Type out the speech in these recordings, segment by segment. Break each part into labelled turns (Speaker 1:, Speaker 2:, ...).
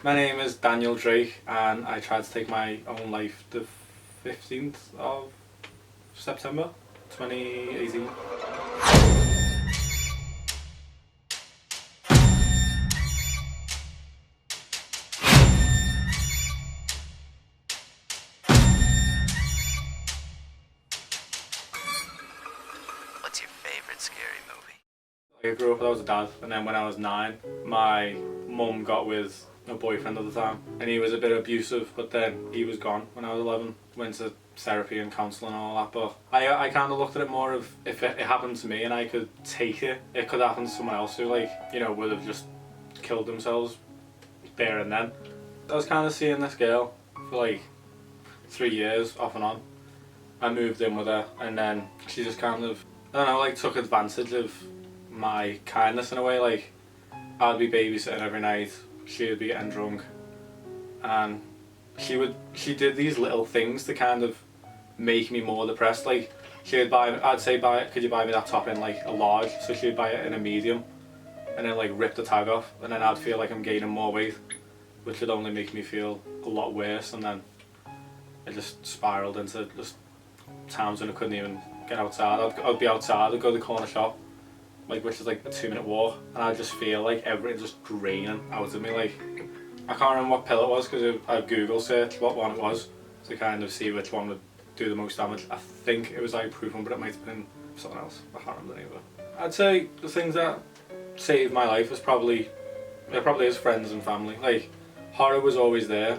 Speaker 1: My name is Daniel Drake and I tried to take my own life the 15th of September 2018.
Speaker 2: What's your favorite scary movie?
Speaker 1: I grew up without a dad, and then when I was 9, my mum got with a boyfriend at the time, and he was a bit abusive, but then he was gone when I was 11, went to therapy and counselling and all that, but I kind of looked at it more of, if it happened to me and I could take it, it could happen to someone else who, like, you know, would have just killed themselves there and then. I was kind of seeing this girl for like 3 years off and on. I moved in with her, and then she just kind of, I don't know, like took advantage of my kindness in a way. Like, I'd be babysitting every night, she would be getting drunk, and she did these little things to kind of make me more depressed. Like, she would I'd say, could you buy me that top in like a large? So she'd buy it in a medium, and then like rip the tag off, and then I'd feel like I'm gaining more weight, which would only make me feel a lot worse, and then it just spiraled into just times when I couldn't even get outside. I'd be outside, I'd go to the corner shop, like, which is like a 2-minute walk, and I just feel like everything just draining out of me. Like, I can't remember what pill it was because I Google searched what one it was to kind of see which one would do the most damage. I think it was ibuprofen, but it might have been something else. I can't remember the name of it. I'd say the things that saved my life was probably is friends and family. Like, horror was always there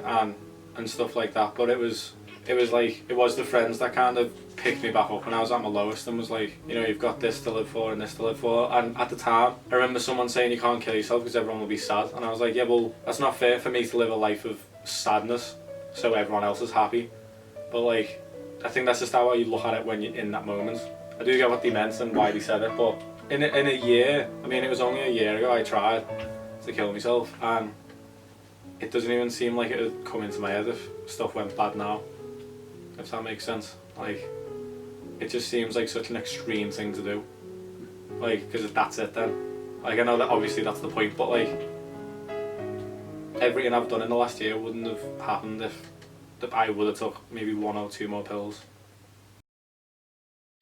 Speaker 1: and stuff like that, but it was the friends that kind of picked me back up when I was at my lowest and was like, you know, you've got this to live for and this to live for. And at the time, I remember someone saying you can't kill yourself because everyone will be sad, and I was like, yeah, well, that's not fair for me to live a life of sadness so everyone else is happy. But like, I think that's just how you look at it when you're in that moment. I do get what they meant and why they said it, but in a year, I mean, it was only a year ago I tried to kill myself, and it doesn't even seem like it would come into my head if stuff went bad now, if that makes sense. Like, it just seems like such an extreme thing to do, like, because that's it then. Like, I know that obviously that's the point, but like, everything I've done in the last year wouldn't have happened if I would have took maybe 1 or 2 more pills.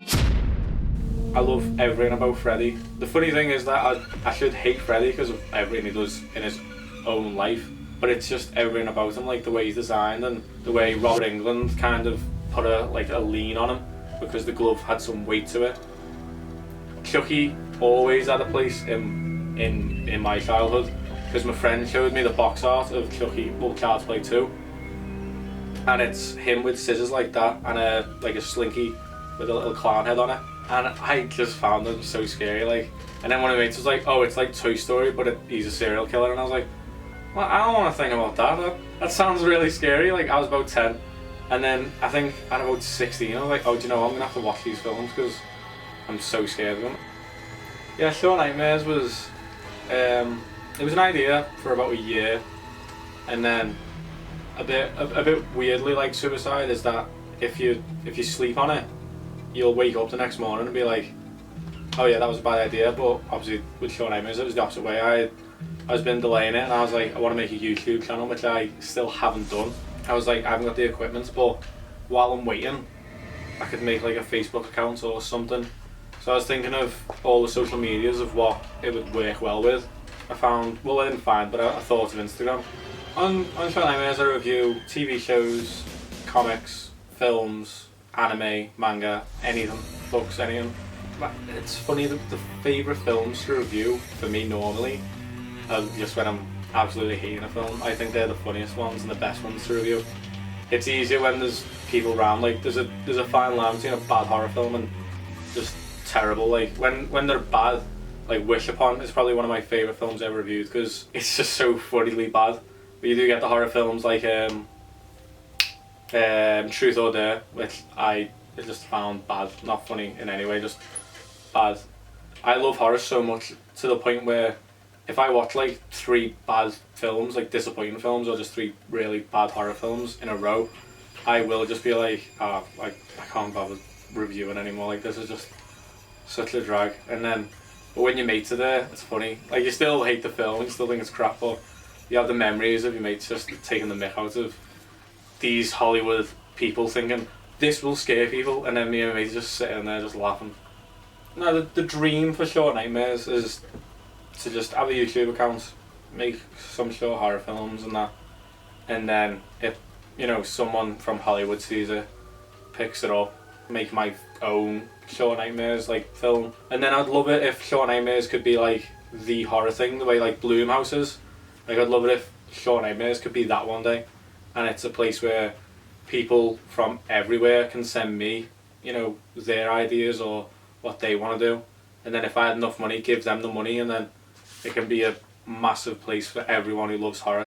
Speaker 1: I love everything about Freddy. The funny thing is that I should hate Freddy because of everything he does in his own life, but it's just everything about him, like the way he's designed and the way Robert Englund kind of put a lean on him because the glove had some weight to it. Chucky always had a place in my childhood because my friend showed me the box art of Chucky, well, Child's Play 2, and it's him with scissors like that and a slinky with a little clown head on it, and I just found it so scary. Like, and then one of my mates was like, oh, it's like Toy Story but he's a serial killer, and I was like, well, I don't want to think about that. That sounds really scary. Like, I was about 10, and then I think at about 16 I was like, oh, do you know what? I'm gonna have to watch these films because I'm so scared of them. Yeah, Sure Nightmares was it was an idea for about a year, and then a bit weirdly, like suicide, is that if you sleep on it, you'll wake up the next morning and be like, oh yeah, that was a bad idea. But obviously with Sure Nightmares it was the opposite way. I was been delaying it, and I was like, I want to make a YouTube channel, which I still haven't done. I was like, I haven't got the equipment, but while I'm waiting, I could make like a Facebook account or something. So I was thinking of all the social medias of what it would work well with. I didn't find, but I thought of Instagram. On Sure Nightmares I review TV shows, comics, films, anime, manga, anything, books, anything. It's funny, the favourite films to review for me normally just when I'm absolutely hating a film. I think they're the funniest ones and the best ones to review. It's easier when there's people around. Like, there's a fine line between a bad horror film and just terrible. Like, when they're bad, like Wish Upon is probably one of my favourite films ever reviewed because it's just so funnily bad. But you do get the horror films like Truth or Dare, which I just found bad, not funny in any way, just bad. I love horror so much to the point where if I watch like 3 bad films, like disappointing films, or just 3 really bad horror films in a row, I will just be like, I can't bother reviewing anymore. Like, this is just such a drag. And then, but when your mates are there, it's funny. Like, you still hate the film, you still think it's crap, but you have the memories of your mates just taking the mick out of these Hollywood people thinking this will scare people, and then me and my mates just sitting there just laughing. No, the dream for Short Nightmares is to just have a YouTube account, make some short horror films and that, and then if someone from Hollywood sees it, picks it up, make my own Short Nightmares like film. And then I'd love it if Short Nightmares could be like the horror thing, the way like Bloomhouse is. Like I'd love it if Short Nightmares could be that one day, and it's a place where people from everywhere can send me, their ideas or what they want to do, and then if I had enough money, give them the money, and then it can be a massive place for everyone who loves horror.